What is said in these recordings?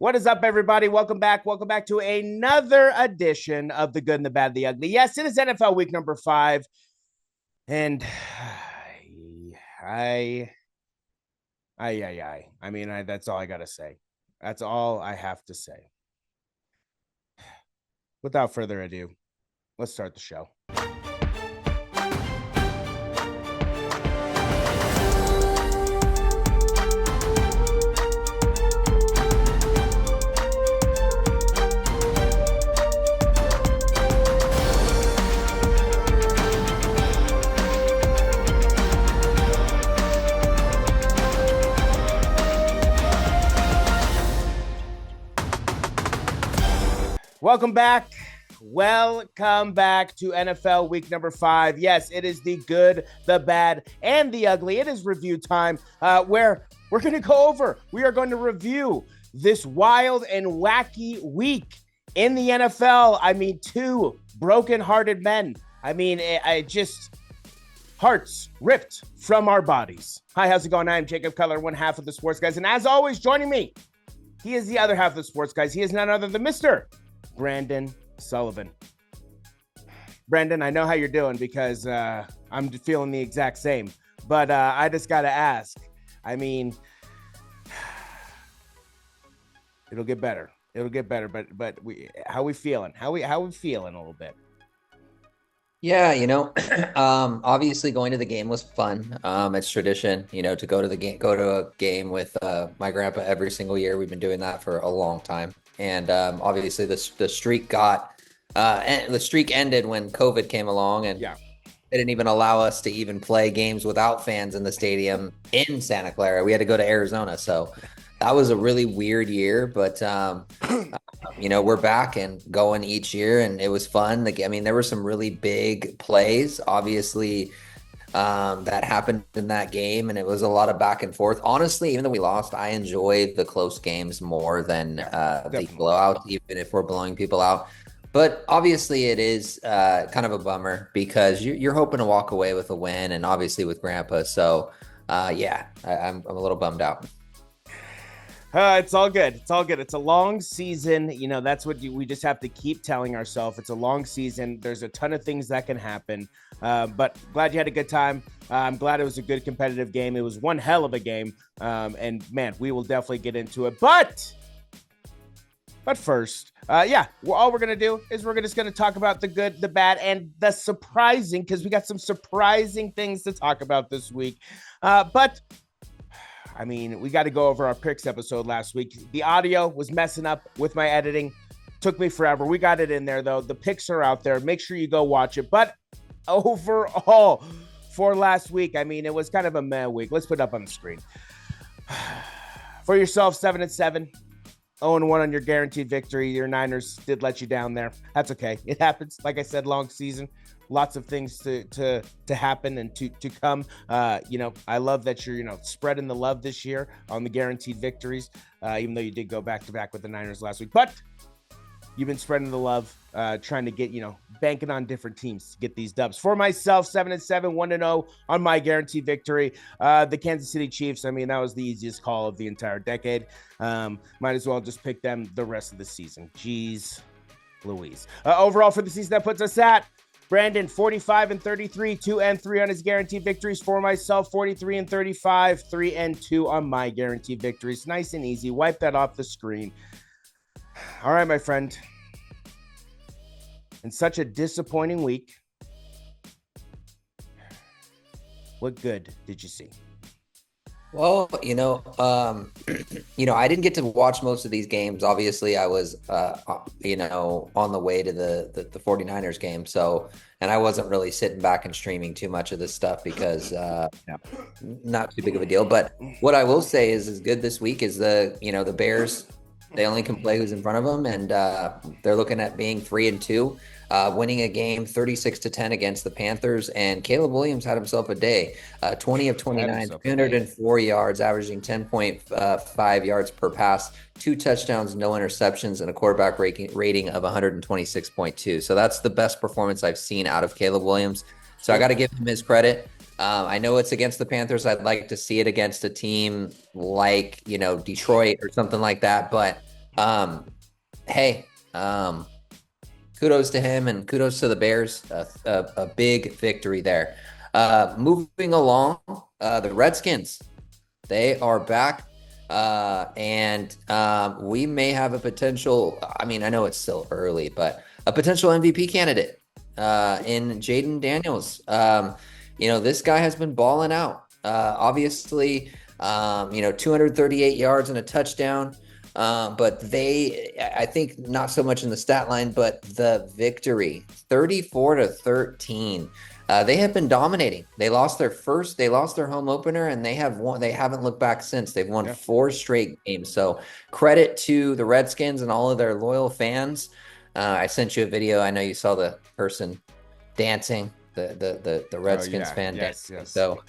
What is up, everybody? Welcome back. Welcome back to another edition of The Good and the Bad, the Ugly. Yes, it is NFL week number 5. And I mean, that's all I got to say. That's all I have to say. Without further ado, let's start the show. Welcome back. Welcome back to NFL week number 5. Yes, it is the good, the bad, and the ugly. It is review time where we're going to go over. We are going to review this wild and wacky week in the NFL. I mean, two broken-hearted men. I mean, I just hearts ripped from our bodies. Hi, how's it going? I'm Jacob Cutler, one half of the Sports Guys. And as always, joining me, he is the other half of the Sports Guys. He is none other than Mr. Brandon Sullivan. Brandon, I know how you're doing because I'm feeling the exact same, but I just got to ask. I mean, it'll get better. It'll get better, but how we feeling? How we feeling a little bit? Yeah, obviously going to the game was fun. It's tradition, to go to a game with my grandpa every single year. We've been doing that for a long time. And obviously the streak the streak ended when COVID came along, and yeah, they didn't even allow us to even play games without fans in the stadium in Santa Clara. We had to go to Arizona. So that was a really weird year, but we're back and going each year, and it was fun. I mean, there were some really big plays, obviously, that happened in that game, and it was a lot of back and forth. Honestly, even though we lost, I enjoy the close games more than the blowout, even if we're blowing people out. But obviously, it is kind of a bummer because you're hoping to walk away with a win, and obviously with Grandpa. So, I'm a little bummed out. It's all good. It's all good. It's a long season. That's what we just have to keep telling ourselves. It's a long season. There's a ton of things that can happen. But glad you had a good time. I'm glad it was a good competitive game. It was one hell of a game. And man, we will definitely get into it. But first, all we're going to do is we're just going to talk about the good, the bad, and the surprising, because we got some surprising things to talk about this week. But I mean, we got to go over our picks episode last week. The audio was messing up with my editing. Took me forever. We got it in there, though. The picks are out there. Make sure you go watch it. But overall, for last week, I mean, it was kind of a meh week. Let's put it up on the screen. For yourself, 7-7. 0-1 on your guaranteed victory. Your Niners did let you down there. That's okay. It happens. Like I said, long season. Lots of things to happen and to come. I love that you're, spreading the love this year on the guaranteed victories, even though you did go back-to-back with the Niners last week. But you've been spreading the love, trying to get, banking on different teams to get these dubs. For myself, 7-7, 1-0 on my guaranteed victory. The Kansas City Chiefs, I mean, that was the easiest call of the entire decade. Might as well just pick them the rest of the season. Jeez Louise. Overall for the season, that puts us at Brandon, 45-33, 2-3 on his guaranteed victories. For myself, 43-35, 3-2 on my guaranteed victories. Nice and easy. Wipe that off the screen. All right, my friend. In such a disappointing week, what good did you see? Well, I didn't get to watch most of these games. Obviously, I was, on the way to the 49ers game. So, and I wasn't really sitting back and streaming too much of this stuff because not too big of a deal. But what I will say is good this week is the Bears, they only can play who's in front of them. And they're looking at being 3-2. Winning a game 36-10 against the Panthers, and Caleb Williams had himself a day. 20 of 29, 304 yards, averaging 10.5 yards per pass, 2 touchdowns, no interceptions, and a quarterback rating of 126.2. So that's the best performance I've seen out of Caleb Williams. So I got to give him his credit. I know it's against the Panthers. I'd like to see it against a team like, Detroit or something like that. But Um, hey, kudos to him and kudos to the Bears. A big victory there. Moving along, the Redskins, they are back. And we may have a potential, I mean, I know it's still early, but a potential MVP candidate in Jaden Daniels. This guy has been balling out. Obviously, 238 yards and a touchdown. But I think not so much in the stat line, but the victory, 34-13. They have been dominating. They lost their home opener, and they haven't looked back since. They've won 4 straight games. So credit to the Redskins and all of their loyal fans. I sent you a video. I know you saw the person dancing, the Redskins fan dancing. Yes. So,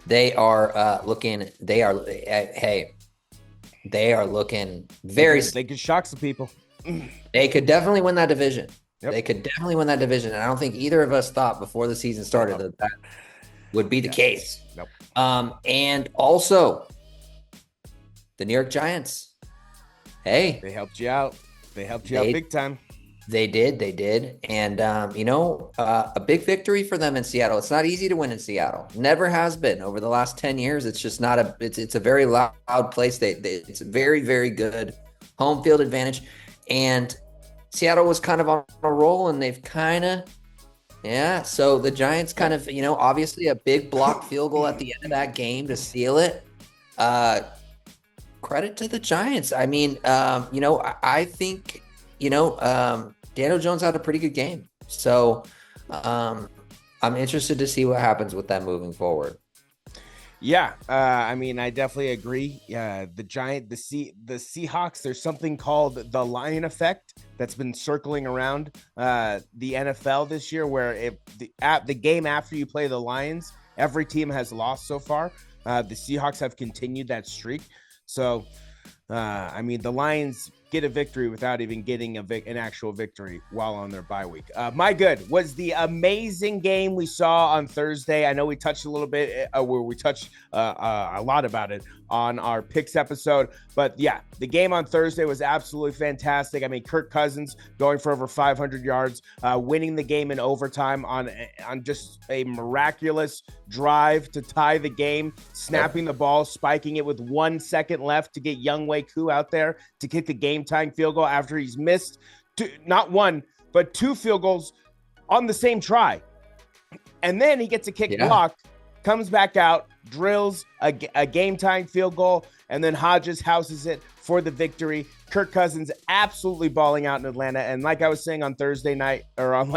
they are looking. They are looking very. They could shock some people. They could definitely win that division. Yep. They could definitely win that division. And I don't think either of us thought before the season started that would be the case. Nope. And also the New York Giants. Hey, they helped you out. They helped you out big time. They did. And, a big victory for them in Seattle. It's not easy to win in Seattle. Never has been over the last 10 years. It's just not it's a very loud place. It's a very, very good home field advantage. And Seattle was kind of on a roll, and they've so the Giants kind of, obviously a big block field goal at the end of that game to seal it. Credit to the Giants. I mean, I think, Daniel Jones had a pretty good game. So I'm interested to see what happens with that moving forward. Yeah, I definitely agree. The Seahawks, there's something called the lion effect that's been circling around the NFL this year, where if the game after you play the Lions, every team has lost so far. The Seahawks have continued that streak. So, the Lions get a victory without even getting an actual victory while on their bye week. My good was the amazing game we saw on Thursday. I know we touched a little bit where we touched a lot about it on our picks episode, but yeah, the game on Thursday was absolutely fantastic. I mean, Kirk Cousins going for over 500 yards, winning the game in overtime on just a miraculous drive to tie the game, snapping the ball, spiking it with 1 second left to get Younghoe Koo out there to kick the game-tying field goal after he's missed not one, but 2 field goals on the same try. And then he gets a kick block, comes back out, drills a game-tying field goal, and then Hodges houses it for the victory. Kirk Cousins absolutely balling out in Atlanta. And like I was saying on Thursday night, or on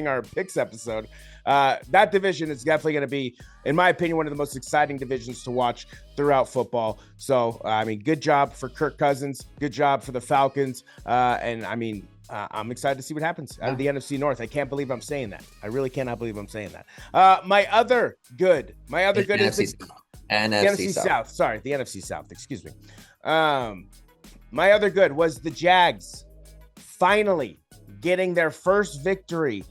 our picks episode, that division is definitely going to be, in my opinion, one of the most exciting divisions to watch throughout football. So, good job for Kirk Cousins. Good job for the Falcons. I'm excited to see what happens out of the NFC North. I can't believe I'm saying that. I really cannot believe I'm saying that. My other good is the NFC South. Sorry, the NFC South. Excuse me. My other good was the Jags finally getting their first victory,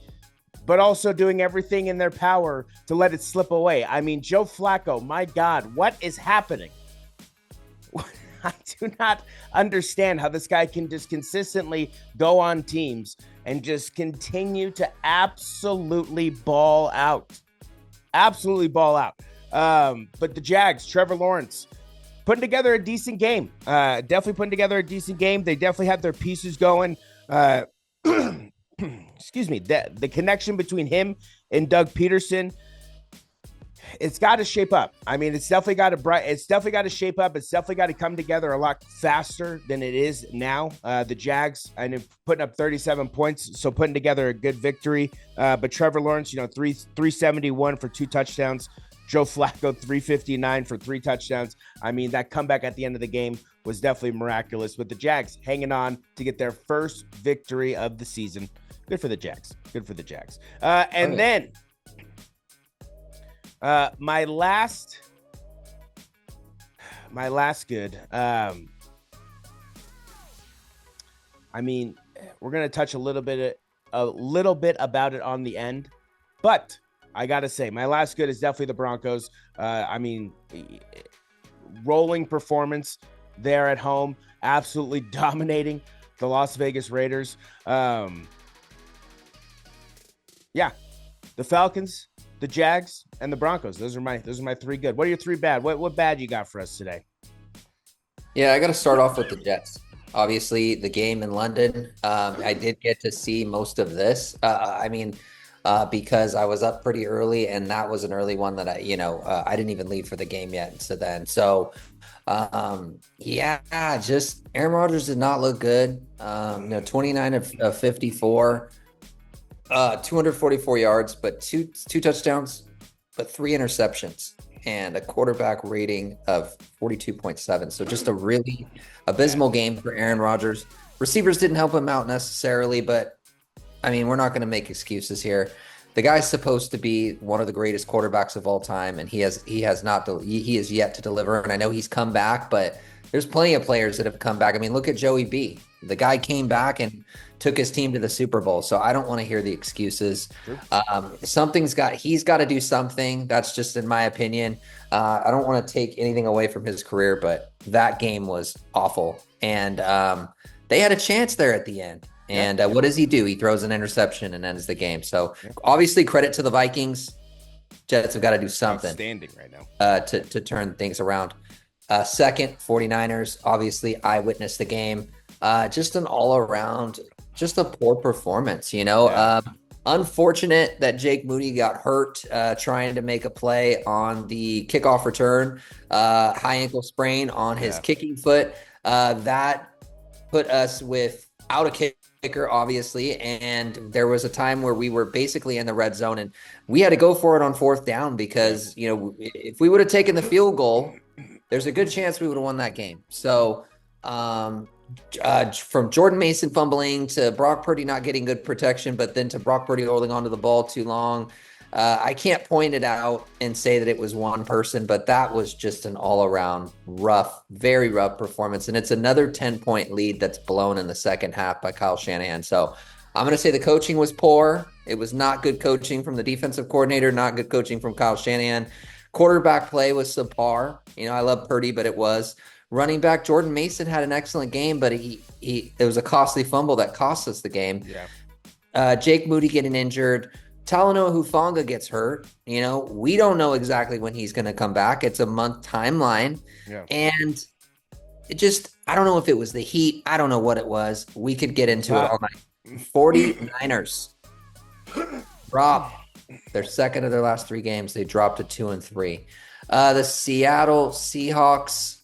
but also doing everything in their power to let it slip away. I mean, Joe Flacco, my God, what is happening? I do not understand how this guy can just consistently go on teams and just continue to absolutely ball out. Absolutely ball out. But the Jags, Trevor Lawrence, putting together a decent game. Definitely putting together a decent game. They definitely have their pieces going. Excuse me. The connection between him and Doug Peterson, it's got to shape up. I mean, it's definitely got to shape up. It's definitely got to come together a lot faster than it is now. The Jags, I know, putting up 37 points, so putting together a good victory. But Trevor Lawrence, 371 for 2 touchdowns. Joe Flacco, 359 for 3 touchdowns. I mean, that comeback at the end of the game was definitely miraculous, with the Jags hanging on to get their first victory of the season. Good for the Jags. Then my last good. We're going to touch a little bit about it on the end, but I got to say, my last good is definitely the Broncos. Rolling performance. there at home, absolutely dominating the Las Vegas Raiders. Yeah, the Falcons, the Jags, and the Broncos. Those are my three good. What are your three bad? What bad you got for us today? Yeah, I got to start off with the Jets. Obviously, the game in London. I did get to see most of this. Because I was up pretty early, and that was an early one that I didn't even leave for the game yet. So then, just Aaron Rodgers did not look good. 29 of 54, 244 yards, but two touchdowns, but 3 interceptions, and a quarterback rating of 42.7. So just a really abysmal game for Aaron Rodgers. Receivers didn't help him out necessarily, but I mean, we're not going to make excuses here. The guy's supposed to be one of the greatest quarterbacks of all time, and he has yet to deliver. And I know he's come back, but there's plenty of players that have come back. I mean, look at Joey B. The guy came back and took his team to the Super Bowl. So I don't want to hear the excuses. Sure. He's got to do something. That's just in my opinion. I don't want to take anything away from his career, but that game was awful. And they had a chance there at the end. And what does he do? He throws an interception and ends the game. So obviously credit to the Vikings. Jets have got to do something. Outstanding right now. To turn things around. Second, 49ers. Obviously, I witnessed the game. Just an all-around, just a poor performance, Unfortunate that Jake Moody got hurt trying to make a play on the kickoff return. High ankle sprain on his kicking foot. That put us without a kicker, obviously, and there was a time where we were basically in the red zone, and we had to go for it on 4th down because, if we would have taken the field goal, there's a good chance we would have won that game. So from Jordan Mason fumbling to Brock Purdy not getting good protection, but then to Brock Purdy holding onto the ball too long, I can't point it out and say that it was one person, but that was just an all-around rough, very rough performance. And it's another 10-point lead that's blown in the second half by Kyle Shanahan. So I'm going to say the coaching was poor. It was not good coaching from the defensive coordinator, not good coaching from Kyle Shanahan. Quarterback play was subpar. I love Purdy, but it was. Running back Jordan Mason had an excellent game, but it was a costly fumble that cost us the game. Yeah. Jake Moody getting injured. Talanoa Hufanga gets hurt. We don't know exactly when he's going to come back. It's a month timeline. Yeah. And I don't know if it was the heat. I don't know what it was. We could get into it all night. 49ers dropped their second of their last 3 games. They dropped to 2-3. The Seattle Seahawks.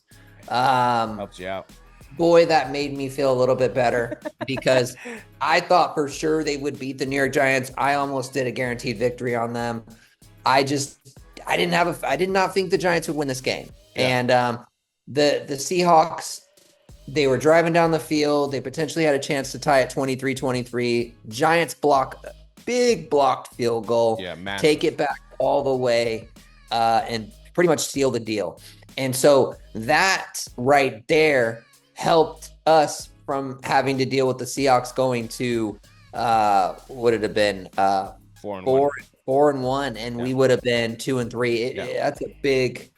Helps you out. Boy, that made me feel a little bit better because I thought for sure they would beat the New York Giants. I almost did a guaranteed victory on them. I did not think the Giants would win this game. Yeah. And the Seahawks, they were driving down the field. They potentially had a chance to tie at 23-23. Giants big blocked field goal. Yeah, massive. Take it back all the way and pretty much seal the deal. And so that right there helped us from having to deal with the Seahawks going to would it have been 4-1, and we would have been 2-3. That's a big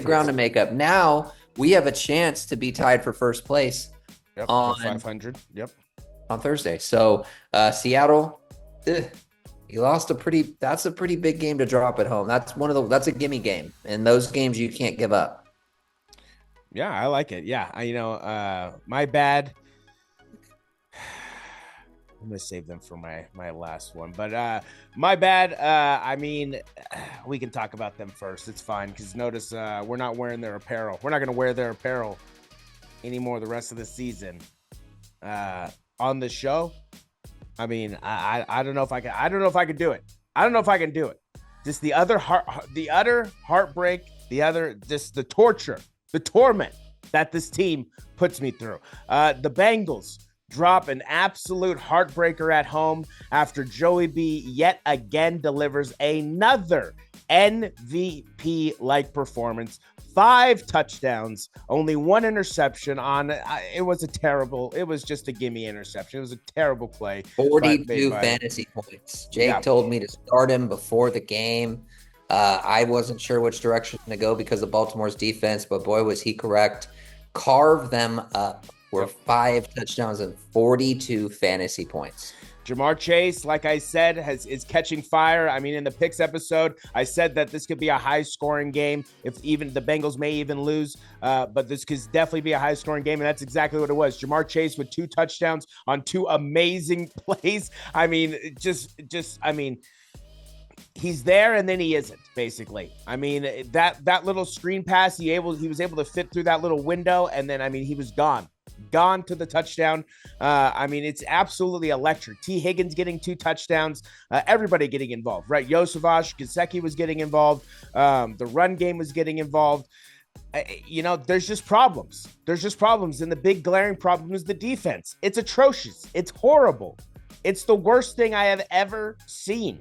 ground to make up. Now we have a chance to be tied for first place on 500. On Thursday. So Seattle, you lost that's a pretty big game to drop at home. That's a gimme game. And those games you can't give up. Yeah, I like it. Yeah. My bad. I'm going to save them for my last one, but my bad. We can talk about them first. It's fine. Cause notice we're not wearing their apparel. We're not going to wear their apparel anymore the rest of the season on the show. I don't know if I can do it. I don't know if I can do it. Just the utter heartbreak, just the torture, the torment that this team puts me through. The Bengals drop an absolute heartbreaker at home after Joey B yet again delivers another MVP-like performance. 5 touchdowns, only 1 interception it was just a gimme interception. It was a terrible play. 42 fantasy points. Jake told me to start him before the game. I wasn't sure which direction to go because of Baltimore's defense, but boy, was he correct. carve them up. Were Yep. 5 touchdowns and 42 fantasy points. Jamar Chase, like I said, is catching fire. I mean, in the picks episode, I said that this could be a high-scoring game. If even the Bengals may even lose, but this could definitely be a high-scoring game, and that's exactly what it was. Jamar Chase with 2 touchdowns on 2 amazing plays. I mean, I mean, he's there and then he isn't, basically. I mean, that little screen pass, he was able to fit through that little window, and then I mean, he was gone to the touchdown. I mean, it's absolutely electric. T. Higgins getting 2 touchdowns, everybody getting involved, right? Yosavash, Gesicki was getting involved. The run game was getting involved. There's just problems. And the big glaring problem is the defense. It's atrocious. It's horrible. It's the worst thing I have ever seen.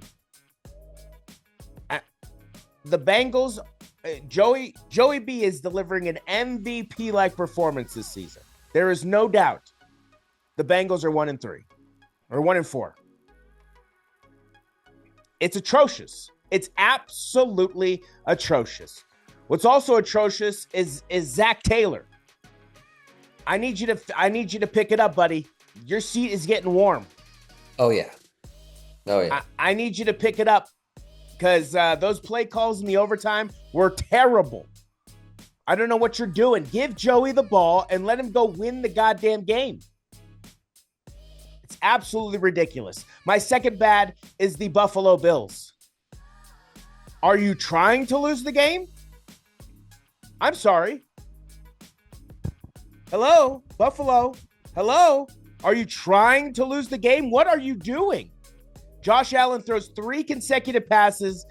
The Bengals, Joey B is delivering an MVP-like performance this season. There is no doubt the Bengals are 1-3 or 1-4. It's atrocious. It's absolutely atrocious. What's also atrocious is Zach Taylor. I need you to pick it up, buddy. Your seat is getting warm. Oh yeah. I need you to pick it up because those play calls in the overtime were terrible. I don't know what you're doing. Give Joey the ball and let him go win the goddamn game. It's absolutely ridiculous. My second bad is the Buffalo Bills. Are you trying to lose the game? I'm sorry. Hello, Buffalo. Hello. Are you trying to lose the game? What are you doing? Josh Allen throws 3 consecutive passes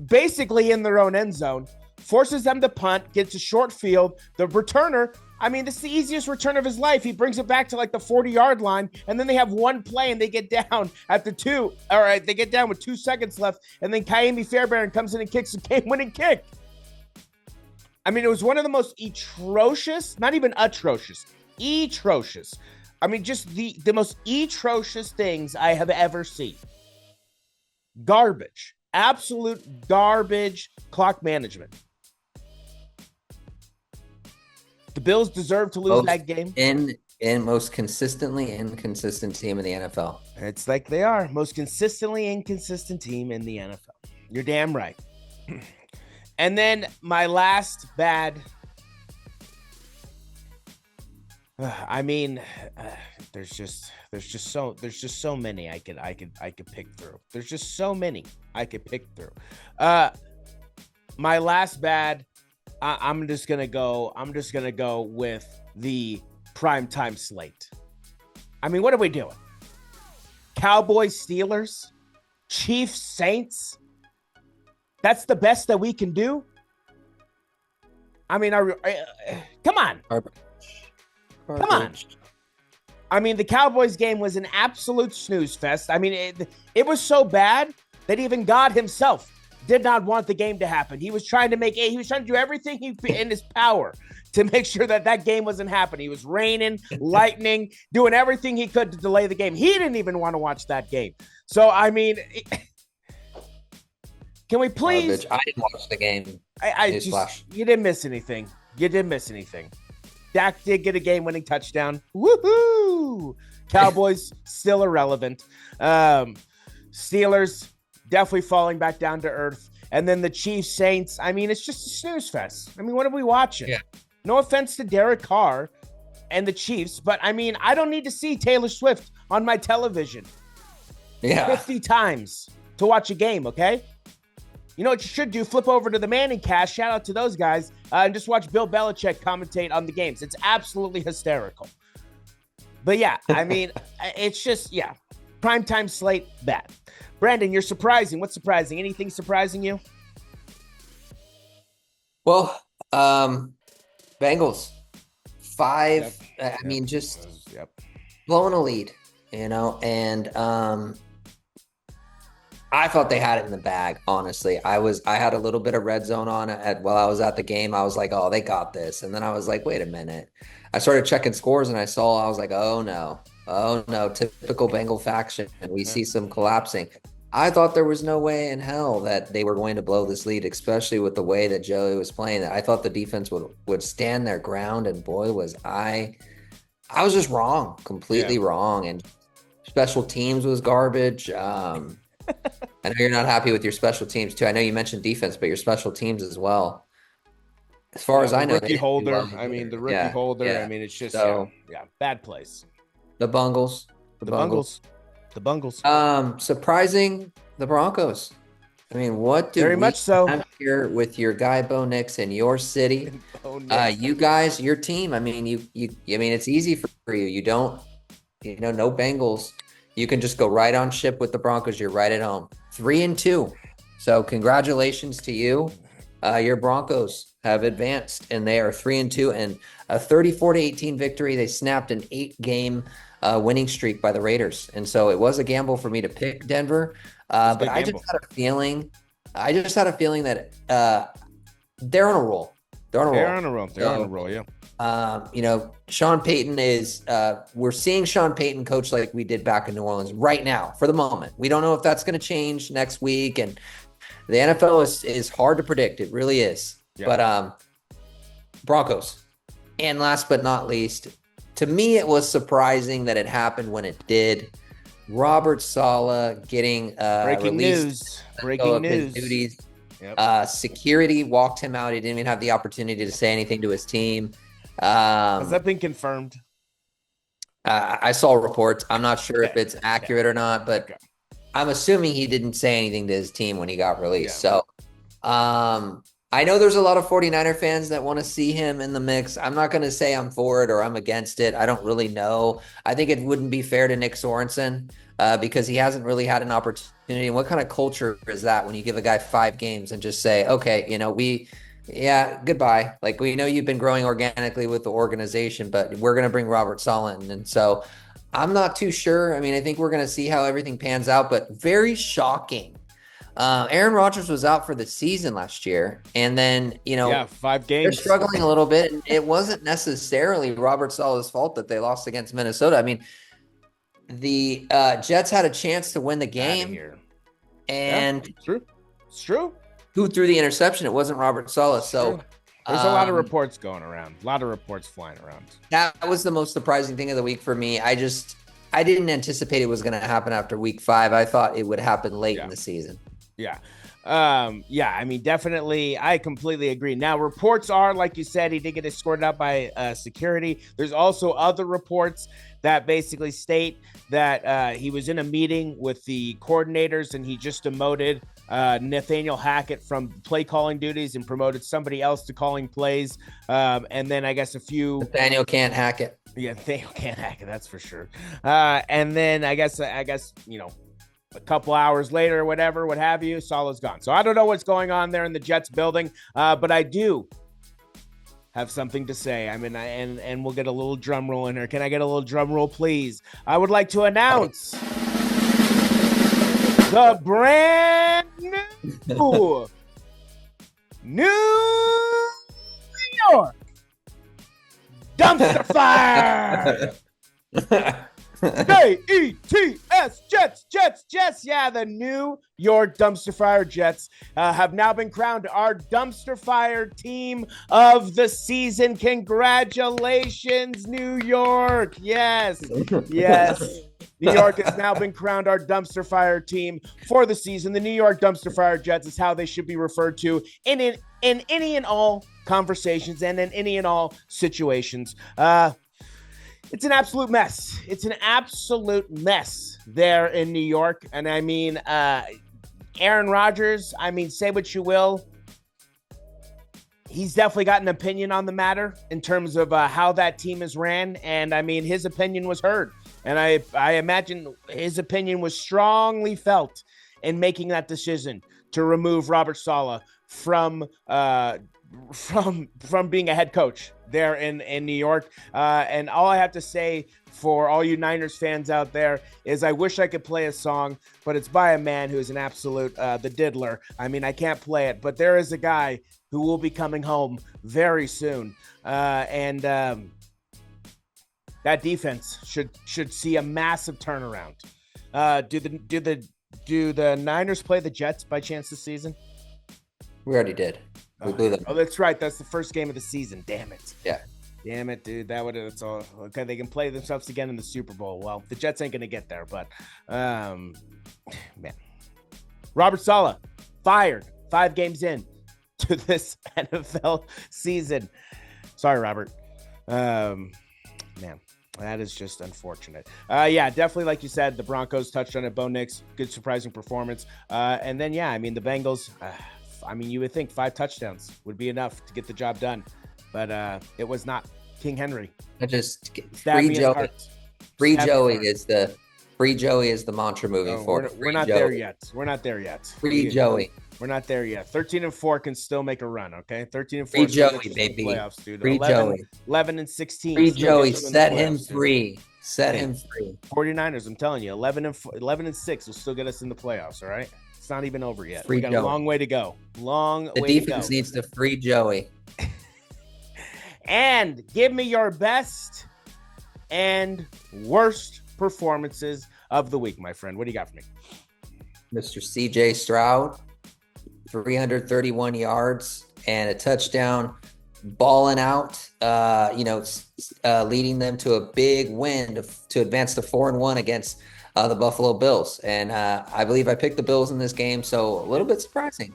basically in their own end zone, forces them to punt, gets a short field. The returner, I mean, this is the easiest return of his life. He brings it back to like the 40-yard line, and then they have one play, and they get down at the 2. All right, they get down with 2 seconds left, and then Kaimi Fairbairn comes in and kicks a game-winning kick. I mean, it was one of the most atrocious, not even atrocious, atrocious. I mean, just the most atrocious things I have ever seen. Garbage. Absolute garbage clock management. The Bills deserve to lose that game. In most consistently inconsistent team in the NFL. It's like they are. Most consistently inconsistent team in the NFL. You're damn right. And then my last bad. I mean, there's just so many I could pick through. There's just so many I could pick through. My last bad, I'm just gonna go with the primetime slate. I mean, what are we doing? Cowboys, Steelers, Chiefs, Saints. That's the best that we can do. I mean, come on. Come on. I mean, the Cowboys game was an absolute snooze fest. I mean, it was so bad that even God himself did not want the game to happen. He was trying to do everything in his power to make sure that game wasn't happening. He was raining, lightning, doing everything he could to delay the game. He didn't even want to watch that game. So, I mean, can we please? I didn't watch the game. You didn't miss anything. Dak did get a game-winning touchdown. Woohoo! Cowboys still irrelevant. Steelers definitely falling back down to earth. And then the Chiefs, Saints. I mean, it's just a snooze fest. I mean, what are we watching? Yeah. No offense to Derek Carr and the Chiefs, but I mean, I don't need to see Taylor Swift on my television 50 times to watch a game, okay? You know what you should do? Flip over to the Manning cast. Shout out to those guys. And just watch Bill Belichick commentate on the games. It's absolutely hysterical. But yeah, I mean, it's just, primetime slate, bad. Brandon, you're surprising. What's surprising? Anything surprising you? Well, Bengals. 5. I mean, just blowing a lead, and I thought they had it in the bag, honestly. I had a little bit of red zone on while I was at the game. I was like, oh, they got this. And then I was like, wait a minute. I started checking scores and I was like, oh no, typical Bengal faction. And we see some collapsing. I thought there was no way in hell that they were going to blow this lead, especially with the way that Joey was playing. I thought the defense would stand their ground, and boy, was I was just wrong, Yeah. completely wrong. And special teams was garbage. I know you're not happy with your special teams too. I know you mentioned defense, but your special teams as well. As far Yeah, as the I know, they rookie didn't do holder. well I mean, either. the rookie Yeah, holder. I yeah. mean, it's just So bad place. the Bungles, the The Bungles. Bungles, the Bungles. Surprising the Broncos. I mean, what do Very much we so. have here with your guy Bo Nix in your city? Oh, Nick. You guys, your team. I mean, I mean, it's easy for you. You don't, no Bengals. You can just go right on ship with the Broncos. You're right at home. 3-2. So congratulations to you. Your Broncos have advanced, and they are 3-2 and a 34-18 victory. They snapped an 8-game winning streak by the Raiders, and so it was a gamble for me to pick Denver. But I just had a feeling. I just had a feeling that they're on a roll. They're on a roll. They're on a roll. They're on a roll. Yeah. Sean Payton is. We're seeing Sean Payton coach like we did back in New Orleans right now for the moment. We don't know if that's going to change next week, and the NFL is hard to predict. It really is. Yeah. But Broncos. And last but not least, to me, it was surprising that it happened when it did. Robert Saleh getting breaking released. Breaking news. Duties. Yep. Security walked him out. He didn't even have the opportunity to say anything to his team. Has that been confirmed? I saw reports. I'm not sure if it's accurate or not, but I'm assuming he didn't say anything to his team when he got released. Yeah. So I know there's a lot of 49er fans that want to see him in the mix. I'm not going to say I'm for it or I'm against it. I don't really know. I think it wouldn't be fair to Nick Sorensen because he hasn't really had an opportunity. And what kind of culture is that when you give a guy 5 games and just say, okay, goodbye. Like, we know you've been growing organically with the organization, but we're going to bring Robert Saleh in. And so I'm not too sure. I mean, I think we're going to see how everything pans out, but very shocking. Aaron Rodgers was out for the season last year, and then 5 games. They're struggling a little bit, and it wasn't necessarily Robert Saleh's fault that they lost against Minnesota. I mean, the Jets had a chance to win the game, and it's true. Who threw the interception? It wasn't Robert Saleh. So there's a lot of reports going around, a lot of reports flying around. That was the most surprising thing of the week for me. I didn't anticipate it was going to happen after week 5. I thought it would happen late in the season. Yeah. I mean, definitely, I completely agree. Now, reports are, like you said, he did get escorted out by security. There's also other reports that basically state that he was in a meeting with the coordinators and he just demoted Nathaniel Hackett from play calling duties and promoted somebody else to calling plays. And then I guess Nathaniel can't hack it. Yeah, Nathaniel can't hack it, that's for sure. And then I guess, a couple hours later or whatever, what have you, Saleh's gone. So I don't know what's going on there in the Jets building, but I do have something to say. I mean, and we'll get a little drum roll in here. Can I get a little drum roll, please? I would like to announce the brand new New York Dumpster Fire. Jets, Jets. Yeah, the New York Dumpster Fire Jets have now been crowned our Dumpster Fire team of the season. Congratulations, New York. Yes. New York has now been crowned our Dumpster Fire team for the season. The New York Dumpster Fire Jets is how they should be referred to in any and all conversations and in any and all situations. It's an absolute mess. It's an absolute mess there in New York. And I mean, Aaron Rodgers, I mean, say what you will. He's definitely got an opinion on the matter in terms of how that team is ran. And I mean, his opinion was heard. And I imagine his opinion was strongly felt in making that decision to remove Robert Saleh from being a head coach there in New York. And all I have to say for all you Niners fans out there is I wish I could play a song, but it's by a man who is an absolute, the diddler. I mean, I can't play it, but there is a guy who will be coming home very soon. And that defense should see a massive turnaround. Do the Do the Niners play the Jets by chance this season? We already did. We blew them. Oh, that's right. That's the first game of the season. Damn it. Yeah. Damn it, dude. It's all okay. They can play themselves again in the Super Bowl. Well, the Jets ain't gonna get there, but man. Robert Saleh fired 5 games in to this NFL season. Sorry, Robert. Man, that is just unfortunate. Yeah, definitely, like you said, the Broncos touched on it. Bo Nix, good surprising performance. And then, yeah, I mean, the Bengals, you would think 5 touchdowns would be enough to get the job done. But it was not. King Henry. Free Joey. Free Joey is the mantra moving forward. We're not there yet. We're not there yet. Free Joey. We're not there yet. 13-4 can still make a run, okay? 13-4. Free Joey, baby. Playoffs, dude. Free Joey. 11-16. Free Joey. Set him free. Set him free. 49ers, I'm telling you, 11-6 will still get us in the playoffs, all right? It's not even over yet. We got a long way to go. The defense needs to free Joey. And give me your best and worst performances of the week, my friend. What do you got for me? Mr. CJ Stroud, 331 yards and a touchdown, balling out, leading them to a big win to advance to 4-1 against the Buffalo Bills. And I believe I picked the Bills in this game, so a little bit surprising,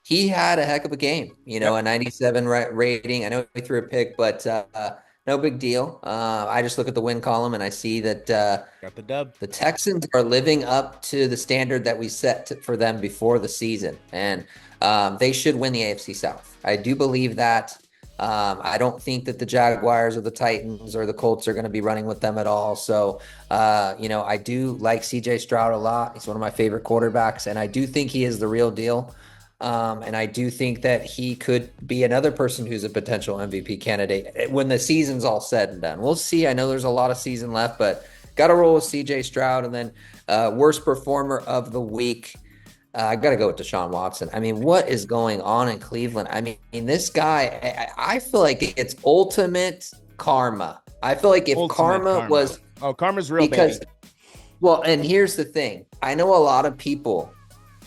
He had a heck of a game, a 97 rating. I know he threw a pick, but no big deal. I just look at the win column and I see that got the dub. The Texans are living up to the standard that we set for them before the season, and they should win the AFC South. I do believe that. I don't think that the Jaguars or the Titans or the Colts are going to be running with them at all. So, I do like CJ Stroud a lot. He's one of my favorite quarterbacks, and I do think he is the real deal. And I do think that he could be another person who's a potential MVP candidate when the season's all said and done. We'll see. I know there's a lot of season left, but got to roll with CJ Stroud. And then worst performer of the week, I got to go with Deshaun Watson. I mean, what is going on in Cleveland? I mean, this guy, I feel like it's ultimate karma. I feel like if karma was... Oh, karma's real, baby. Well, and here's the thing. I know a lot of people,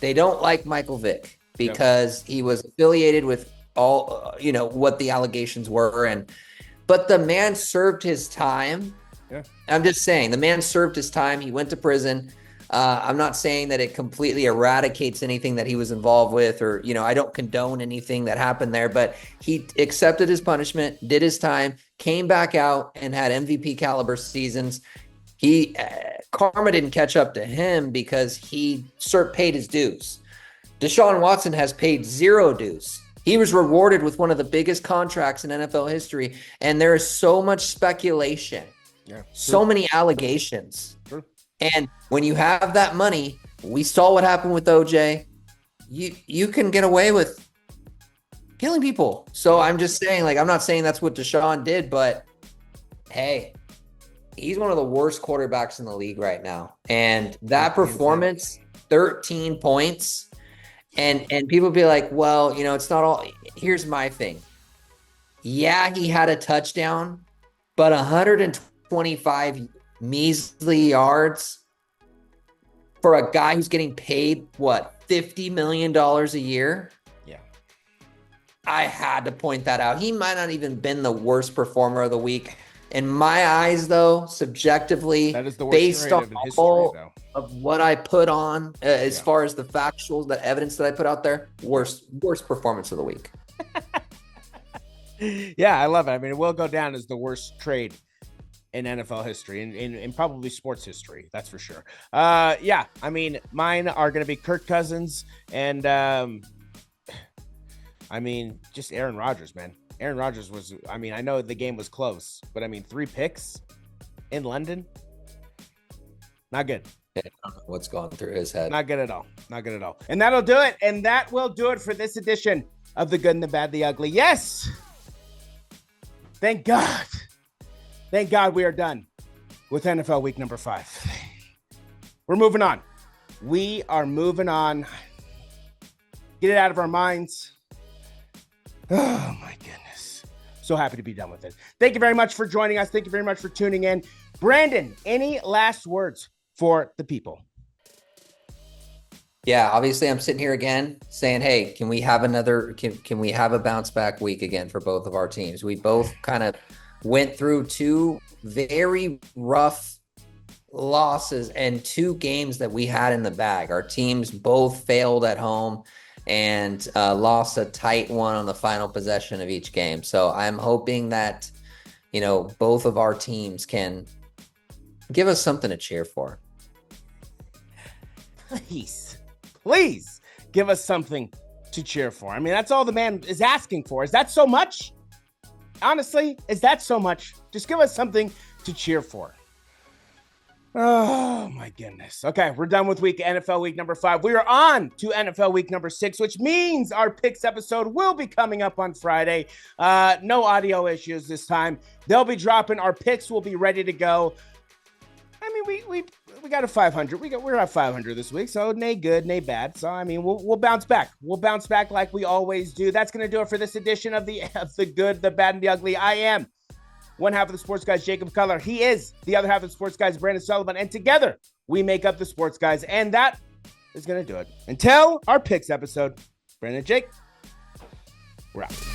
they don't like Michael Vick because he was affiliated with all, what the allegations were. But the man served his time. Yeah. I'm just saying, the man served his time. He went to prison. I'm not saying that it completely eradicates anything that he was involved with, or, I don't condone anything that happened there, but he accepted his punishment, did his time, came back out and had MVP caliber seasons. Karma didn't catch up to him because he paid his dues. Deshaun Watson has paid 0 dues. He was rewarded with one of the biggest contracts in NFL history, and there is so much speculation, so many allegations. True. And when you have that money, we saw what happened with OJ. You can get away with killing people. So I'm just saying, I'm not saying that's what Deshaun did, but hey, he's one of the worst quarterbacks in the league right now. And that performance, 13 points. And people be like, well, it's not all. Here's my thing. Yeah, he had a touchdown, but 125 measly yards for a guy who's getting paid, $50 million a year? Yeah. I had to point that out. He might not even been the worst performer of the week. In my eyes, though, subjectively, that is the worst based on all of what I put on, as far as the factuals, the evidence that I put out there, worst performance of the week. Yeah, I love it. I mean, it will go down as the worst trade in NFL history, in probably sports history. That's for sure. Yeah, I mean, mine are going to be Kirk Cousins and, just Aaron Rodgers, man. Aaron Rodgers I know the game was close, but 3 picks in London, not good. I don't know what's going through his head. Not good at all. Not good at all. And that'll do it. And that will do it for this edition of The Good and the Bad, the Ugly. Yes. Thank God. Thank God we are done with NFL week number 5. We're moving on. We are moving on. Get it out of our minds. Oh, my goodness. So happy to be done with it. Thank you very much for joining us. Thank you very much for tuning in. Brandon, any last words for the people? Yeah, obviously I'm sitting here again saying, hey, can we have can we have a bounce back week again for both of our teams? We both kind of went through two very rough losses and two games that we had in the bag. Our teams both failed at home and lost a tight one on the final possession of each game. So I'm hoping that, both of our teams can give us something to cheer for. Please give us something to cheer for. I mean, that's all the man is asking for. Is that so much? Honestly, is that so much? Just give us something to cheer for. Oh my goodness. Okay, we're done with NFL week number 5. We are on to NFL week number 6, which means our picks episode will be coming up on Friday. No audio issues this time. They'll be dropping. Our picks will be ready to go. I mean, we got a 500. We're at 500 this week, so nay good, nay bad. So I mean, we'll bounce back. We'll bounce back like we always do. That's gonna do it for this edition of the good, the bad, and the ugly. I am one half of the Sports Guys, Jacob Cutler. He is the other half of the Sports Guys, Brandon Sullivan, and together we make up the Sports Guys, and that is gonna do it. Until our picks episode, Brandon and Jake, we're out.